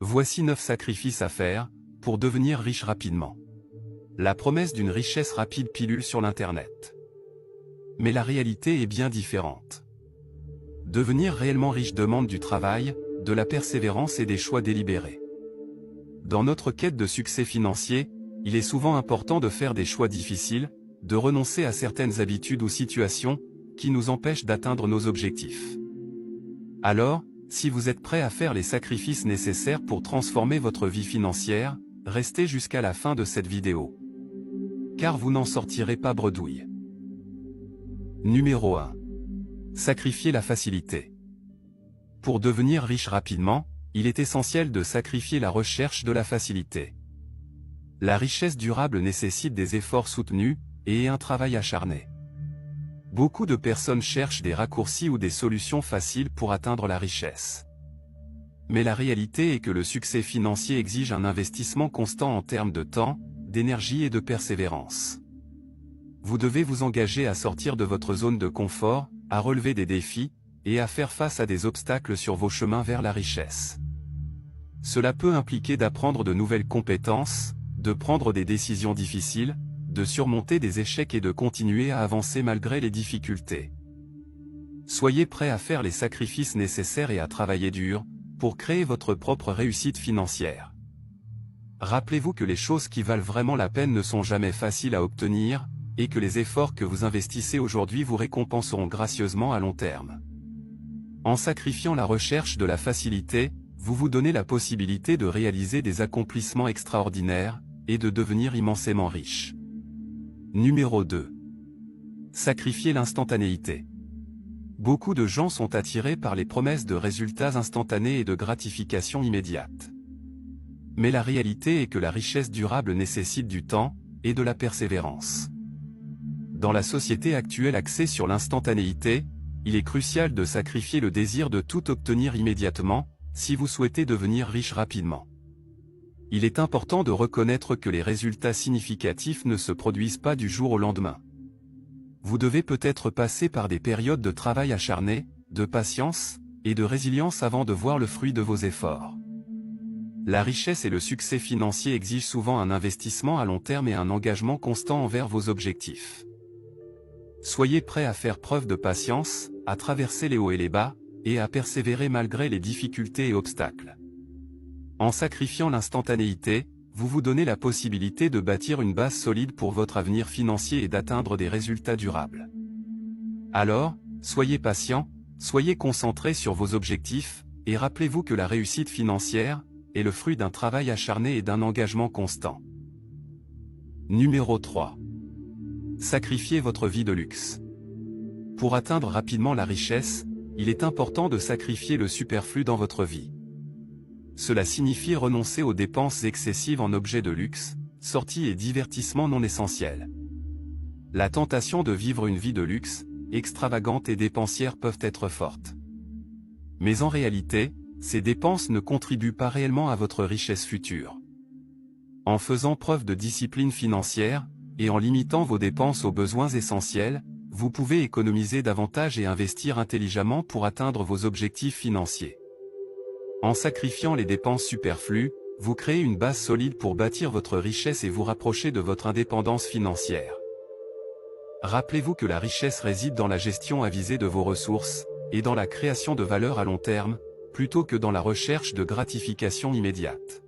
Voici 9 sacrifices à faire pour devenir riche rapidement. La promesse d'une richesse rapide pilule sur l'Internet. Mais la réalité est bien différente. Devenir réellement riche demande du travail, de la persévérance et des choix délibérés. Dans notre quête de succès financier, il est souvent important de faire des choix difficiles, de renoncer à certaines habitudes ou situations qui nous empêchent d'atteindre nos objectifs. Alors, si vous êtes prêt à faire les sacrifices nécessaires pour transformer votre vie financière, restez jusqu'à la fin de cette vidéo. Car vous n'en sortirez pas bredouille. Numéro 1. Sacrifier la facilité. Pour devenir riche rapidement, il est essentiel de sacrifier la recherche de la facilité. La richesse durable nécessite des efforts soutenus et un travail acharné. Beaucoup de personnes cherchent des raccourcis ou des solutions faciles pour atteindre la richesse. Mais la réalité est que le succès financier exige un investissement constant en termes de temps, d'énergie et de persévérance. Vous devez vous engager à sortir de votre zone de confort, à relever des défis, et à faire face à des obstacles sur vos chemins vers la richesse. Cela peut impliquer d'apprendre de nouvelles compétences, de prendre des décisions difficiles, de surmonter des échecs et de continuer à avancer malgré les difficultés. Soyez prêt à faire les sacrifices nécessaires et à travailler dur, pour créer votre propre réussite financière. Rappelez-vous que les choses qui valent vraiment la peine ne sont jamais faciles à obtenir, et que les efforts que vous investissez aujourd'hui vous récompenseront gracieusement à long terme. En sacrifiant la recherche de la facilité, vous vous donnez la possibilité de réaliser des accomplissements extraordinaires, et de devenir immensément riche. Numéro 2. Sacrifier l'instantanéité. Beaucoup de gens sont attirés par les promesses de résultats instantanés et de gratification immédiate. Mais la réalité est que la richesse durable nécessite du temps, et de la persévérance. Dans la société actuelle axée sur l'instantanéité, il est crucial de sacrifier le désir de tout obtenir immédiatement, si vous souhaitez devenir riche rapidement. Il est important de reconnaître que les résultats significatifs ne se produisent pas du jour au lendemain. Vous devez peut-être passer par des périodes de travail acharné, de patience, et de résilience avant de voir le fruit de vos efforts. La richesse et le succès financier exigent souvent un investissement à long terme et un engagement constant envers vos objectifs. Soyez prêt à faire preuve de patience, à traverser les hauts et les bas, et à persévérer malgré les difficultés et obstacles. En sacrifiant l'instantanéité, vous vous donnez la possibilité de bâtir une base solide pour votre avenir financier et d'atteindre des résultats durables. Alors, soyez patient, soyez concentré sur vos objectifs, et rappelez-vous que la réussite financière est le fruit d'un travail acharné et d'un engagement constant. Numéro 3. Sacrifiez votre vie de luxe. Pour atteindre rapidement la richesse, il est important de sacrifier le superflu dans votre vie. Cela signifie renoncer aux dépenses excessives en objets de luxe, sorties et divertissements non essentiels. La tentation de vivre une vie de luxe, extravagante et dépensière peuvent être fortes. Mais en réalité, ces dépenses ne contribuent pas réellement à votre richesse future. En faisant preuve de discipline financière, et en limitant vos dépenses aux besoins essentiels, vous pouvez économiser davantage et investir intelligemment pour atteindre vos objectifs financiers. En sacrifiant les dépenses superflues, vous créez une base solide pour bâtir votre richesse et vous rapprocher de votre indépendance financière. Rappelez-vous que la richesse réside dans la gestion avisée de vos ressources, et dans la création de valeur à long terme, plutôt que dans la recherche de gratification immédiate.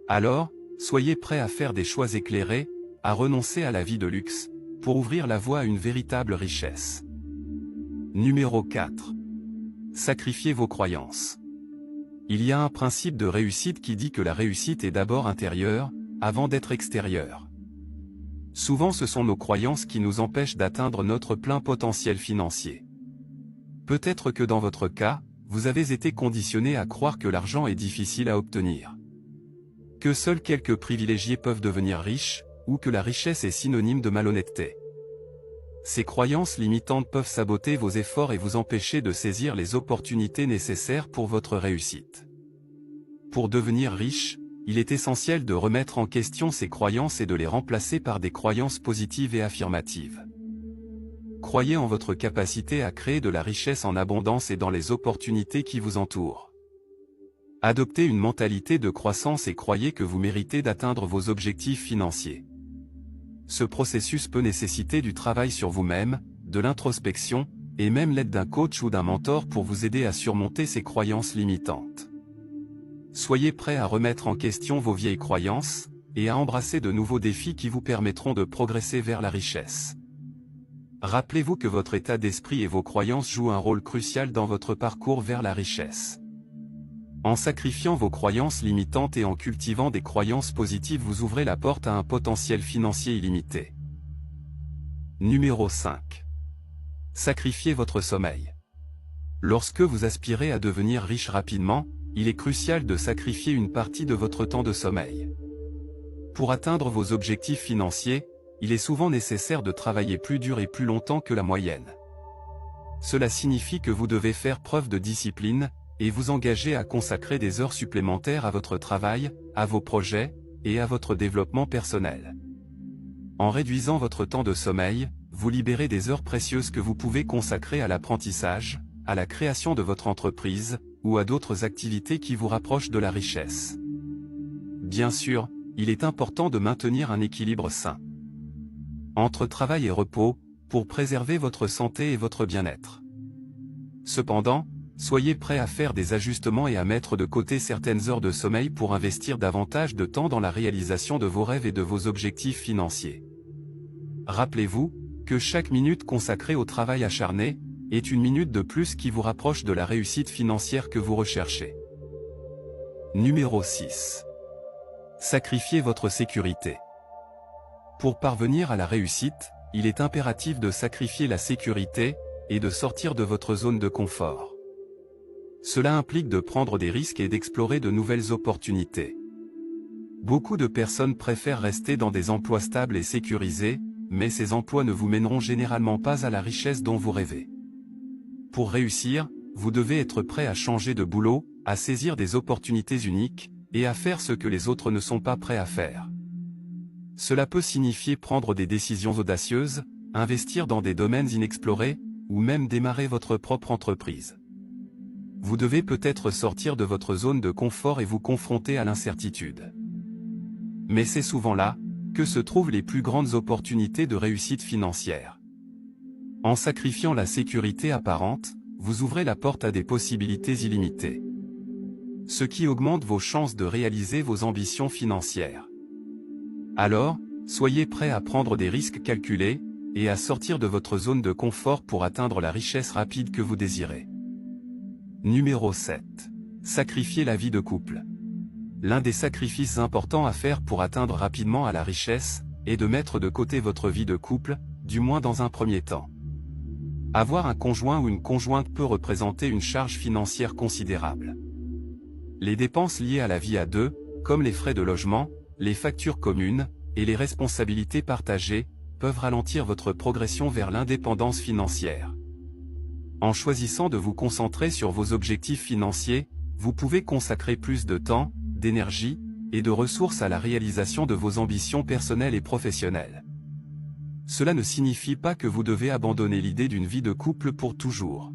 Alors, soyez prêt à faire des choix éclairés, à renoncer à la vie de luxe, pour ouvrir la voie à une véritable richesse. Numéro 4. Sacrifiez vos croyances. Il y a un principe de réussite qui dit que la réussite est d'abord intérieure, avant d'être extérieure. Souvent ce sont nos croyances qui nous empêchent d'atteindre notre plein potentiel financier. Peut-être que dans votre cas, vous avez été conditionné à croire que l'argent est difficile à obtenir. Que seuls quelques privilégiés peuvent devenir riches, ou que la richesse est synonyme de malhonnêteté. Ces croyances limitantes peuvent saboter vos efforts et vous empêcher de saisir les opportunités nécessaires pour votre réussite. Pour devenir riche, il est essentiel de remettre en question ces croyances et de les remplacer par des croyances positives et affirmatives. Croyez en votre capacité à créer de la richesse en abondance et dans les opportunités qui vous entourent. Adoptez une mentalité de croissance et croyez que vous méritez d'atteindre vos objectifs financiers. Ce processus peut nécessiter du travail sur vous-même, de l'introspection, et même l'aide d'un coach ou d'un mentor pour vous aider à surmonter ces croyances limitantes. Soyez prêt à remettre en question vos vieilles croyances, et à embrasser de nouveaux défis qui vous permettront de progresser vers la richesse. Rappelez-vous que votre état d'esprit et vos croyances jouent un rôle crucial dans votre parcours vers la richesse. En sacrifiant vos croyances limitantes et en cultivant des croyances positives, vous ouvrez la porte à un potentiel financier illimité. Numéro 5. Sacrifiez votre sommeil. Lorsque vous aspirez à devenir riche rapidement, il est crucial de sacrifier une partie de votre temps de sommeil. Pour atteindre vos objectifs financiers, il est souvent nécessaire de travailler plus dur et plus longtemps que la moyenne. Cela signifie que vous devez faire preuve de discipline, et vous engager à consacrer des heures supplémentaires à votre travail, à vos projets, et à votre développement personnel. En réduisant votre temps de sommeil, vous libérez des heures précieuses que vous pouvez consacrer à l'apprentissage, à la création de votre entreprise, ou à d'autres activités qui vous rapprochent de la richesse. Bien sûr, il est important de maintenir un équilibre sain entre travail et repos, pour préserver votre santé et votre bien-être. Cependant, soyez prêt à faire des ajustements et à mettre de côté certaines heures de sommeil pour investir davantage de temps dans la réalisation de vos rêves et de vos objectifs financiers. Rappelez-vous que chaque minute consacrée au travail acharné est une minute de plus qui vous rapproche de la réussite financière que vous recherchez. Numéro 6. Sacrifiez votre sécurité. Pour parvenir à la réussite, il est impératif de sacrifier la sécurité et de sortir de votre zone de confort. Cela implique de prendre des risques et d'explorer de nouvelles opportunités. Beaucoup de personnes préfèrent rester dans des emplois stables et sécurisés, mais ces emplois ne vous mèneront généralement pas à la richesse dont vous rêvez. Pour réussir, vous devez être prêt à changer de boulot, à saisir des opportunités uniques, et à faire ce que les autres ne sont pas prêts à faire. Cela peut signifier prendre des décisions audacieuses, investir dans des domaines inexplorés, ou même démarrer votre propre entreprise. Vous devez peut-être sortir de votre zone de confort et vous confronter à l'incertitude. Mais c'est souvent là que se trouvent les plus grandes opportunités de réussite financière. En sacrifiant la sécurité apparente, vous ouvrez la porte à des possibilités illimitées. Ce qui augmente vos chances de réaliser vos ambitions financières. Alors, soyez prêt à prendre des risques calculés, et à sortir de votre zone de confort pour atteindre la richesse rapide que vous désirez. Numéro 7. Sacrifier la vie de couple. L'un des sacrifices importants à faire pour atteindre rapidement à la richesse, est de mettre de côté votre vie de couple, du moins dans un premier temps. Avoir un conjoint ou une conjointe peut représenter une charge financière considérable. Les dépenses liées à la vie à deux, comme les frais de logement, les factures communes, et les responsabilités partagées, peuvent ralentir votre progression vers l'indépendance financière. En choisissant de vous concentrer sur vos objectifs financiers, vous pouvez consacrer plus de temps, d'énergie, et de ressources à la réalisation de vos ambitions personnelles et professionnelles. Cela ne signifie pas que vous devez abandonner l'idée d'une vie de couple pour toujours.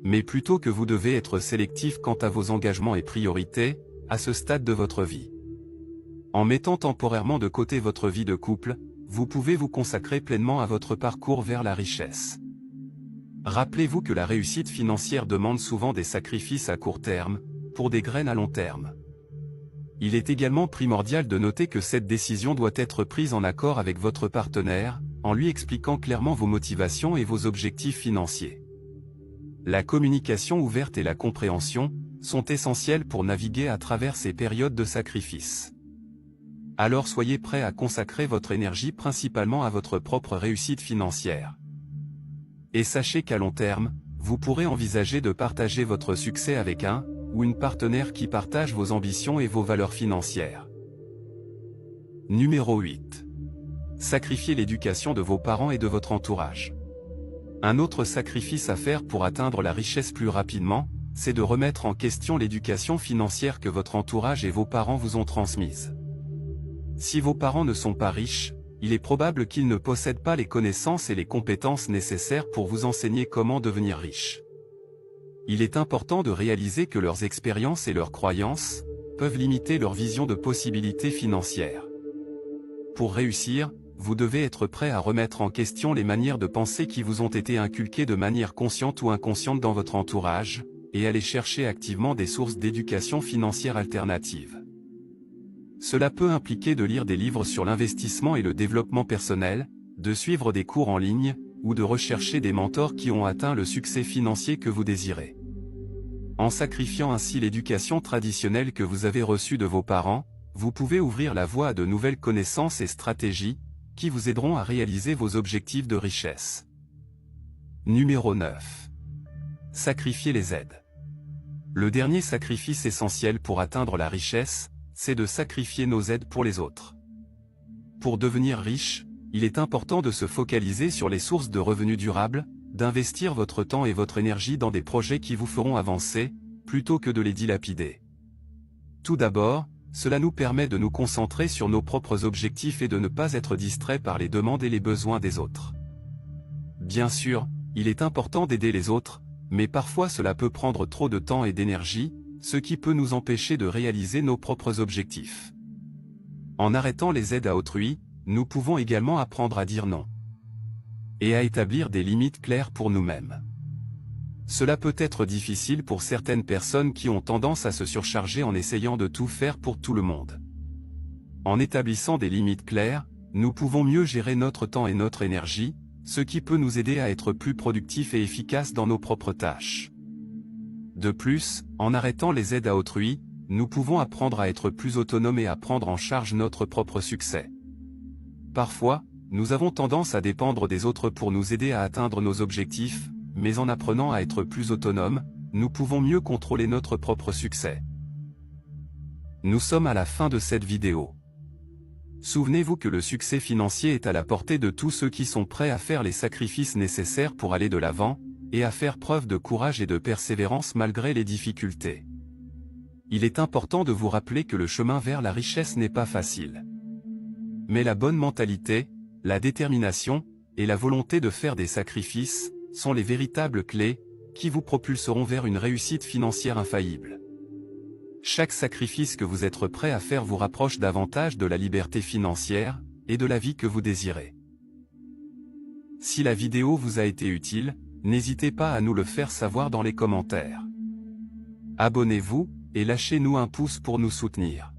Mais plutôt que vous devez être sélectif quant à vos engagements et priorités, à ce stade de votre vie. En mettant temporairement de côté votre vie de couple, vous pouvez vous consacrer pleinement à votre parcours vers la richesse. Rappelez-vous que la réussite financière demande souvent des sacrifices à court terme, pour des gains à long terme. Il est également primordial de noter que cette décision doit être prise en accord avec votre partenaire, en lui expliquant clairement vos motivations et vos objectifs financiers. La communication ouverte et la compréhension sont essentielles pour naviguer à travers ces périodes de sacrifice. Alors soyez prêt à consacrer votre énergie principalement à votre propre réussite financière. Et sachez qu'à long terme, vous pourrez envisager de partager votre succès avec un ou une partenaire qui partage vos ambitions et vos valeurs financières. Numéro 8. Sacrifiez l'éducation de vos parents et de votre entourage. Un autre sacrifice à faire pour atteindre la richesse plus rapidement, c'est de remettre en question l'éducation financière que votre entourage et vos parents vous ont transmise. Si vos parents ne sont pas riches, il est probable qu'ils ne possèdent pas les connaissances et les compétences nécessaires pour vous enseigner comment devenir riche. il est important de réaliser que leurs expériences et leurs croyances peuvent limiter leur vision de possibilités financières. Pour réussir, vous devez être prêt à remettre en question les manières de penser qui vous ont été inculquées de manière consciente ou inconsciente dans votre entourage, et aller chercher activement des sources d'éducation financière alternatives. Cela peut impliquer de lire des livres sur l'investissement et le développement personnel, de suivre des cours en ligne, ou de rechercher des mentors qui ont atteint le succès financier que vous désirez. En sacrifiant ainsi l'éducation traditionnelle que vous avez reçue de vos parents, vous pouvez ouvrir la voie à de nouvelles connaissances et stratégies, qui vous aideront à réaliser vos objectifs de richesse. Numéro 9. Sacrifier les aides. Le dernier sacrifice essentiel pour atteindre la richesse, c'est de sacrifier nos aides pour les autres. Pour devenir riche, il est important de se focaliser sur les sources de revenus durables, d'investir votre temps et votre énergie dans des projets qui vous feront avancer, plutôt que de les dilapider. Tout d'abord, cela nous permet de nous concentrer sur nos propres objectifs et de ne pas être distrait par les demandes et les besoins des autres. Bien sûr, il est important d'aider les autres, mais parfois cela peut prendre trop de temps et d'énergie, ce qui peut nous empêcher de réaliser nos propres objectifs. En arrêtant les aides à autrui, nous pouvons également apprendre à dire non. Et à établir des limites claires pour nous-mêmes. Cela peut être difficile pour certaines personnes qui ont tendance à se surcharger en essayant de tout faire pour tout le monde. En établissant des limites claires, nous pouvons mieux gérer notre temps et notre énergie, ce qui peut nous aider à être plus productifs et efficaces dans nos propres tâches. De plus, en arrêtant les aides à autrui, nous pouvons apprendre à être plus autonomes et à prendre en charge notre propre succès. Parfois, nous avons tendance à dépendre des autres pour nous aider à atteindre nos objectifs, mais en apprenant à être plus autonomes, nous pouvons mieux contrôler notre propre succès. Nous sommes à la fin de cette vidéo. Souvenez-vous que le succès financier est à la portée de tous ceux qui sont prêts à faire les sacrifices nécessaires pour aller de l'avant, et à faire preuve de courage et de persévérance malgré les difficultés. Il est important de vous rappeler que le chemin vers la richesse n'est pas facile. Mais la bonne mentalité, la détermination, et la volonté de faire des sacrifices, sont les véritables clés, qui vous propulseront vers une réussite financière infaillible. Chaque sacrifice que vous êtes prêt à faire vous rapproche davantage de la liberté financière, et de la vie que vous désirez. Si la vidéo vous a été utile, n'hésitez pas à nous le faire savoir dans les commentaires. Abonnez-vous, et lâchez-nous un pouce pour nous soutenir.